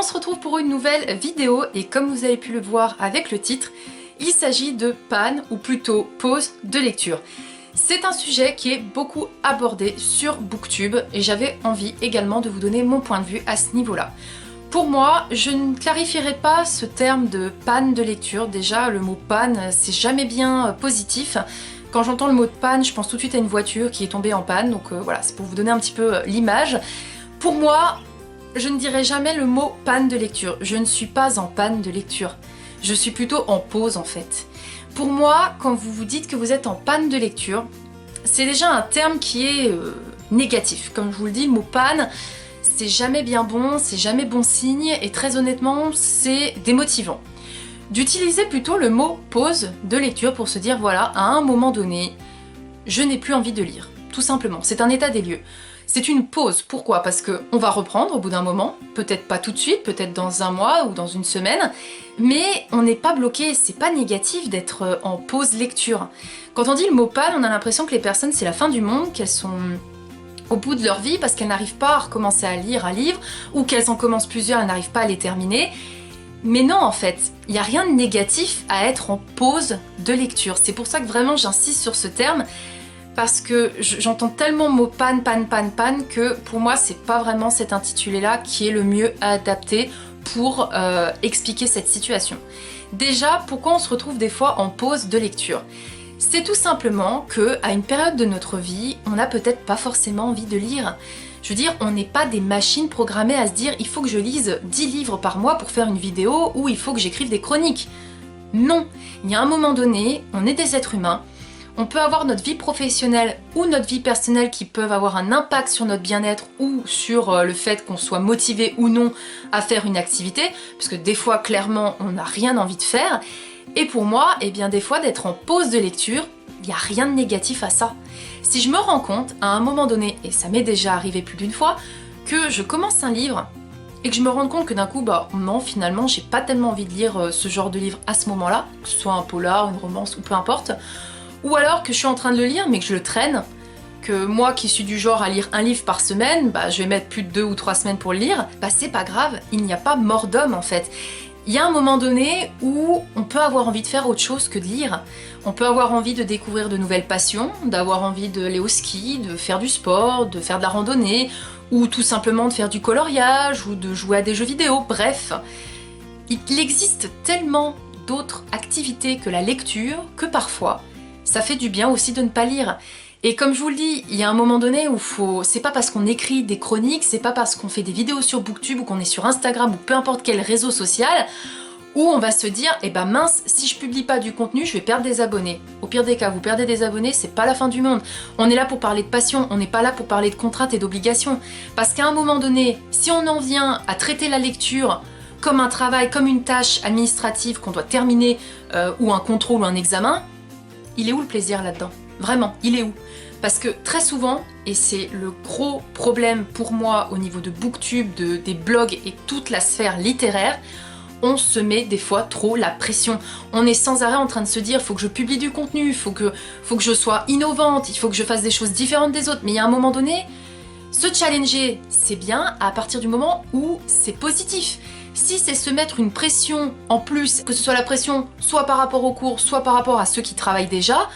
On se retrouve pour une nouvelle vidéo et comme vous avez pu le voir avec le titre, il s'agit de panne ou plutôt pause de lecture. C'est un sujet qui est beaucoup abordé sur Booktube et j'avais envie également de vous donner mon point de vue à ce niveau-là. Pour moi, je ne clarifierai pas ce terme de panne de lecture. Déjà, le mot panne, c'est jamais bien positif. Quand j'entends le mot de panne, je pense tout de suite à une voiture qui est tombée en panne. Donc voilà, c'est pour vous donner un petit peu l'image. Pour moi, je ne dirai jamais le mot panne de lecture. Je ne suis pas en panne de lecture. Je suis plutôt en pause en fait. Pour moi, quand vous vous dites que vous êtes en panne de lecture, c'est déjà un terme qui est négatif. Comme je vous le dis, le mot panne, c'est jamais bien bon, c'est jamais bon signe et très honnêtement, c'est démotivant. D'utiliser plutôt le mot pause de lecture pour se dire voilà, à un moment donné, je n'ai plus envie de lire. Tout simplement, c'est un état des lieux. C'est une pause. Pourquoi? Parce qu'on va reprendre au bout d'un moment, peut-être pas tout de suite, peut-être dans un mois ou dans une semaine, mais on n'est pas bloqué, c'est pas négatif d'être en pause lecture. Quand on dit le mot panne, on a l'impression que les personnes c'est la fin du monde, qu'elles sont au bout de leur vie parce qu'elles n'arrivent pas à recommencer à lire un livre, ou qu'elles en commencent plusieurs et n'arrivent pas à les terminer. Mais non en fait, il n'y a rien de négatif à être en pause de lecture. C'est pour ça que vraiment j'insiste sur ce terme, parce que j'entends tellement le mot panne que pour moi c'est pas vraiment cet intitulé-là qui est le mieux adapté pour expliquer cette situation. Déjà, pourquoi on se retrouve des fois en pause de lecture? C'est tout simplement qu'à une période de notre vie, on n'a peut-être pas forcément envie de lire. Je veux dire, on n'est pas des machines programmées à se dire il faut que je lise 10 livres par mois pour faire une vidéo ou il faut que j'écrive des chroniques. Non, il y a un moment donné, on est des êtres humains, on peut avoir notre vie professionnelle ou notre vie personnelle qui peuvent avoir un impact sur notre bien-être ou sur le fait qu'on soit motivé ou non à faire une activité, parce que des fois, clairement, on n'a rien envie de faire. Et pour moi, eh bien, des fois, d'être en pause de lecture, il n'y a rien de négatif à ça. Si je me rends compte, à un moment donné, et ça m'est déjà arrivé plus d'une fois, que je commence un livre et que je me rends compte que d'un coup, bah non, finalement, j'ai pas tellement envie de lire ce genre de livre à ce moment-là, que ce soit un polar, une romance ou peu importe, ou alors que je suis en train de le lire mais que je le traîne, que moi qui suis du genre à lire un livre par semaine, bah je vais mettre plus de 2 ou 3 semaines pour le lire, bah c'est pas grave, il n'y a pas mort d'homme en fait. Il y a un moment donné où on peut avoir envie de faire autre chose que de lire. On peut avoir envie de découvrir de nouvelles passions, d'avoir envie d'aller au ski, de faire du sport, de faire de la randonnée, ou tout simplement de faire du coloriage, ou de jouer à des jeux vidéo, bref. Il existe tellement d'autres activités que la lecture que parfois, ça fait du bien aussi de ne pas lire. Et comme je vous le dis, il y a un moment donné où c'est pas parce qu'on écrit des chroniques, c'est pas parce qu'on fait des vidéos sur Booktube ou qu'on est sur Instagram ou peu importe quel réseau social, où on va se dire, eh ben mince, si je publie pas du contenu, je vais perdre des abonnés. Au pire des cas, vous perdez des abonnés, c'est pas la fin du monde. On est là pour parler de passion, on n'est pas là pour parler de contraintes et d'obligations. Parce qu'à un moment donné, si on en vient à traiter la lecture comme un travail, comme une tâche administrative qu'on doit terminer, ou un contrôle ou un examen, il est où le plaisir là-dedans? Vraiment, il est où? Parce que très souvent, et c'est le gros problème pour moi au niveau de Booktube, des blogs et toute la sphère littéraire, on se met des fois trop la pression. On est sans arrêt en train de se dire faut que je publie du contenu, faut que je sois innovante, il faut que je fasse des choses différentes des autres. Mais il y a un moment donné, se challenger, c'est bien à partir du moment où c'est positif. Si c'est se mettre une pression en plus, que ce soit la pression soit par rapport aux cours, soit par rapport à ceux qui travaillent déjà,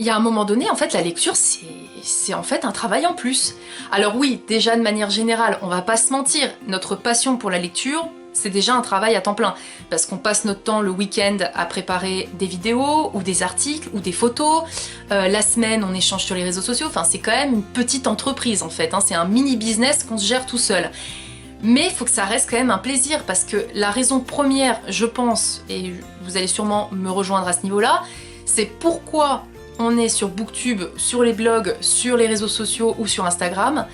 il y a un moment donné, en fait, la lecture, c'est en fait un travail en plus. Alors oui, déjà de manière générale, on va pas se mentir, notre passion pour la lecture, c'est déjà un travail à temps plein. Parce qu'on passe notre temps le week-end à préparer des vidéos, ou des articles, ou des photos. La semaine, on échange sur les réseaux sociaux. Enfin, c'est quand même une petite entreprise, en fait. Hein. C'est un mini-business qu'on se gère tout seul. Mais il faut que ça reste quand même un plaisir, parce que la raison première, je pense, et vous allez sûrement me rejoindre à ce niveau-là, c'est pourquoi on est sur Booktube, sur les blogs, sur les réseaux sociaux ou sur Instagram,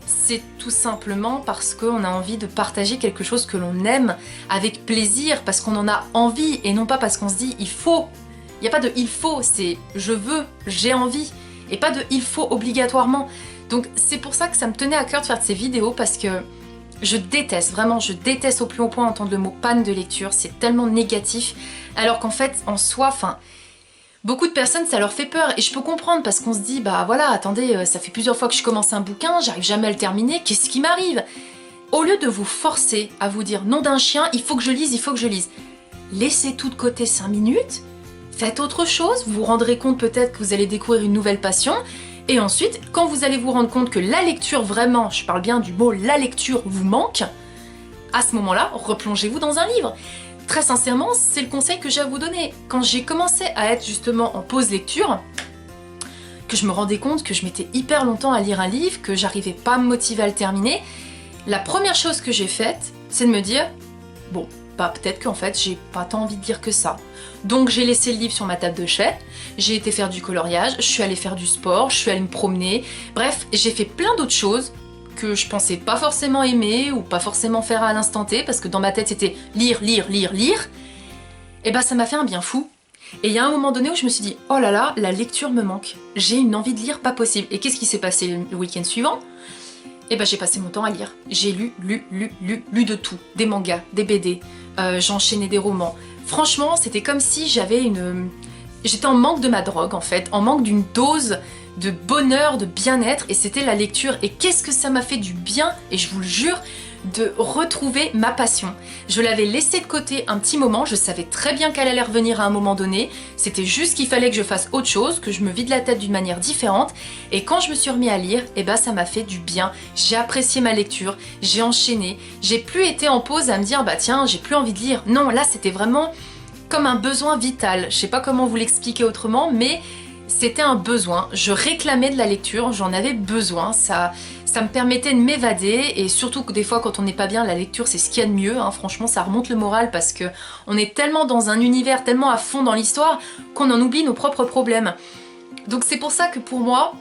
c'est tout simplement parce qu'on a envie de partager quelque chose que l'on aime avec plaisir, parce qu'on en a envie et non pas parce qu'on se dit il faut. Il n'y a pas de il faut, c'est je veux, j'ai envie et pas de il faut obligatoirement. Donc c'est pour ça que ça me tenait à cœur de faire ces vidéos, parce que je déteste, vraiment je déteste au plus haut point entendre le mot panne de lecture, c'est tellement négatif, alors qu'en fait en soi, beaucoup de personnes, ça leur fait peur, et je peux comprendre parce qu'on se dit, bah voilà, attendez, ça fait plusieurs fois que je commence un bouquin, j'arrive jamais à le terminer, qu'est-ce qui m'arrive? Au lieu de vous forcer à vous dire nom d'un chien, il faut que je lise, il faut que je lise. Laissez tout de côté 5 minutes, faites autre chose, vous vous rendrez compte peut-être que vous allez découvrir une nouvelle passion. Et ensuite, quand vous allez vous rendre compte que la lecture vraiment, je parle bien du mot la lecture vous manque, à ce moment-là, replongez-vous dans un livre. Très sincèrement, c'est le conseil que j'ai à vous donner. Quand j'ai commencé à être justement en pause lecture, que je me rendais compte que je mettais hyper longtemps à lire un livre, que j'arrivais pas à me motiver à le terminer, la première chose que j'ai faite, c'est de me dire, bon, bah peut-être qu'en fait j'ai pas tant envie de lire que ça. Donc j'ai laissé le livre sur ma table de chevet, j'ai été faire du coloriage, je suis allée faire du sport, je suis allée me promener, bref, j'ai fait plein d'autres choses que je pensais pas forcément aimer ou pas forcément faire à l'instant T, parce que dans ma tête c'était lire, lire, lire, lire, et bah ça m'a fait un bien fou. Et il y a un moment donné où je me suis dit, oh là là, la lecture me manque, j'ai une envie de lire pas possible. Et qu'est-ce qui s'est passé le week-end suivant ? Et ben j'ai passé mon temps à lire. J'ai lu de tout. Des mangas, des BD, j'enchaînais des romans. Franchement, c'était comme si j'étais en manque de ma drogue en fait, en manque d'une dose de bonheur, de bien-être, et c'était la lecture. Et qu'est-ce que ça m'a fait du bien, et je vous le jure, de retrouver ma passion. Je l'avais laissée de côté un petit moment, je savais très bien qu'elle allait revenir à un moment donné, c'était juste qu'il fallait que je fasse autre chose, que je me vide la tête d'une manière différente, et quand je me suis remis à lire, et ben ça m'a fait du bien, j'ai apprécié ma lecture, j'ai enchaîné, j'ai plus été en pause à me dire bah tiens j'ai plus envie de lire, non là c'était vraiment comme un besoin vital, je sais pas comment vous l'expliquer autrement, mais c'était un besoin, je réclamais de la lecture, j'en avais besoin, ça me permettait de m'évader, et surtout que des fois quand on n'est pas bien, la lecture c'est ce qu'il y a de mieux, hein. Franchement ça remonte le moral parce que on est tellement dans un univers, tellement à fond dans l'histoire qu'on en oublie nos propres problèmes. Donc c'est pour ça que pour moi,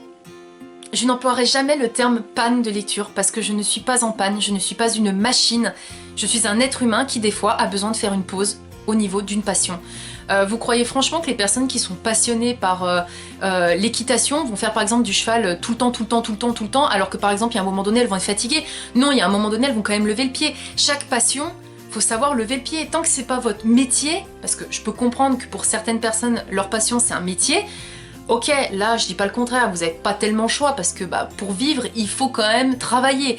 je n'emploierai jamais le terme panne de lecture parce que je ne suis pas en panne, je ne suis pas une machine, je suis un être humain qui des fois a besoin de faire une pause au niveau d'une passion. Vous croyez franchement que les personnes qui sont passionnées par l'équitation vont faire par exemple du cheval tout le temps, alors que par exemple il y a un moment donné elles vont être fatiguées? Non, il y a un moment donné elles vont quand même lever le pied. Chaque passion, faut savoir lever le pied. Tant que c'est pas votre métier, parce que je peux comprendre que pour certaines personnes leur passion c'est un métier, ok, là je dis pas le contraire, vous n'avez pas tellement le choix parce que bah, pour vivre il faut quand même travailler.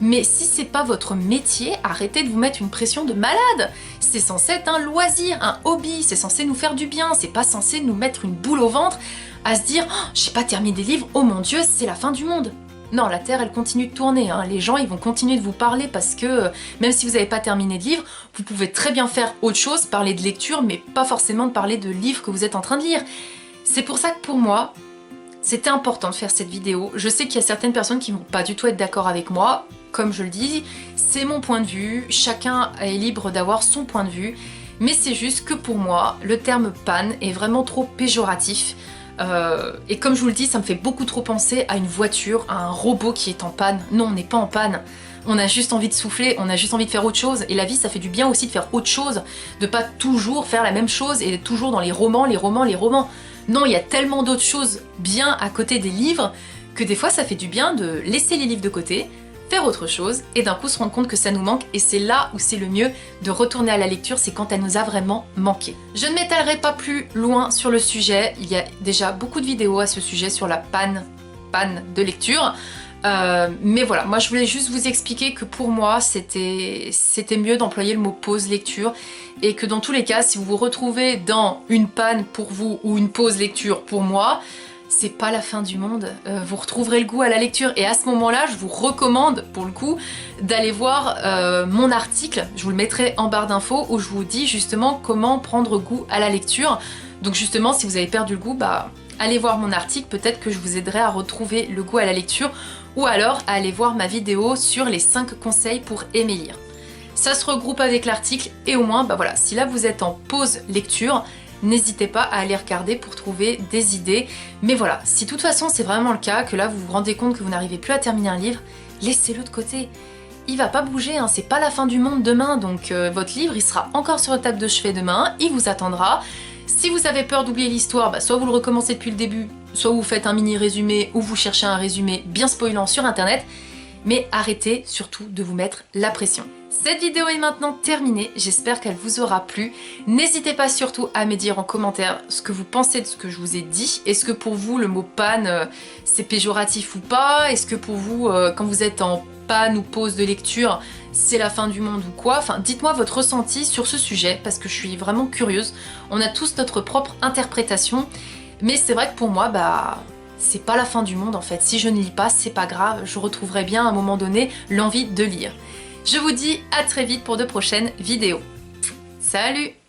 Mais si c'est pas votre métier, arrêtez de vous mettre une pression de malade. C'est censé être un loisir, un hobby, c'est censé nous faire du bien, c'est pas censé nous mettre une boule au ventre à se dire oh, j'ai pas terminé des livres, oh mon dieu, c'est la fin du monde. Non, la Terre elle continue de tourner, hein. Les gens ils vont continuer de vous parler parce que même si vous n'avez pas terminé de livre, vous pouvez très bien faire autre chose, parler de lecture, mais pas forcément de parler de livres que vous êtes en train de lire. C'est pour ça que pour moi, c'était important de faire cette vidéo. Je sais qu'il y a certaines personnes qui vont pas du tout être d'accord avec moi. Comme je le dis, c'est mon point de vue, chacun est libre d'avoir son point de vue, mais c'est juste que pour moi, le terme panne est vraiment trop péjoratif. Et comme je vous le dis, ça me fait beaucoup trop penser à une voiture, à un robot qui est en panne. Non, on n'est pas en panne. On a juste envie de souffler, on a juste envie de faire autre chose. Et la vie, ça fait du bien aussi de faire autre chose, de pas toujours faire la même chose et d'être toujours dans les romans. Non, il y a tellement d'autres choses bien à côté des livres que des fois, ça fait du bien de laisser les livres de côté, faire autre chose et d'un coup se rendre compte que ça nous manque, et c'est là où c'est le mieux de retourner à la lecture, c'est quand elle nous a vraiment manqué. Je ne m'étalerai pas plus loin sur le sujet, il y a déjà beaucoup de vidéos à ce sujet sur la panne de lecture, mais voilà, moi je voulais juste vous expliquer que pour moi c'était mieux d'employer le mot pause lecture, et que dans tous les cas si vous vous retrouvez dans une panne pour vous ou une pause lecture pour moi, c'est pas la fin du monde, vous retrouverez le goût à la lecture, et à ce moment-là, je vous recommande pour le coup d'aller voir mon article, je vous le mettrai en barre d'infos, où je vous dis justement comment prendre goût à la lecture. Donc justement, si vous avez perdu le goût, bah allez voir mon article, peut-être que je vous aiderai à retrouver le goût à la lecture, ou alors à aller voir ma vidéo sur les 5 conseils pour aimer lire. Ça se regroupe avec l'article, et au moins, bah voilà, si là vous êtes en pause lecture, n'hésitez pas à aller regarder pour trouver des idées. Mais voilà, si de toute façon c'est vraiment le cas, que là vous vous rendez compte que vous n'arrivez plus à terminer un livre, laissez-le de côté. Il va pas bouger, hein, c'est pas la fin du monde demain, donc votre livre il sera encore sur votre table de chevet demain, il vous attendra. Si vous avez peur d'oublier l'histoire, bah, soit vous le recommencez depuis le début, soit vous faites un mini résumé, ou vous cherchez un résumé bien spoilant sur internet, mais arrêtez surtout de vous mettre la pression. Cette vidéo est maintenant terminée, j'espère qu'elle vous aura plu. N'hésitez pas surtout à me dire en commentaire ce que vous pensez de ce que je vous ai dit. Est-ce que pour vous le mot panne c'est péjoratif ou pas? Est-ce que pour vous quand vous êtes en panne ou pause de lecture c'est la fin du monde ou quoi? Enfin dites-moi votre ressenti sur ce sujet parce que je suis vraiment curieuse. On a tous notre propre interprétation mais c'est vrai que pour moi c'est pas la fin du monde en fait. Si je ne lis pas c'est pas grave, je retrouverai bien à un moment donné l'envie de lire. Je vous dis à très vite pour de prochaines vidéos. Salut!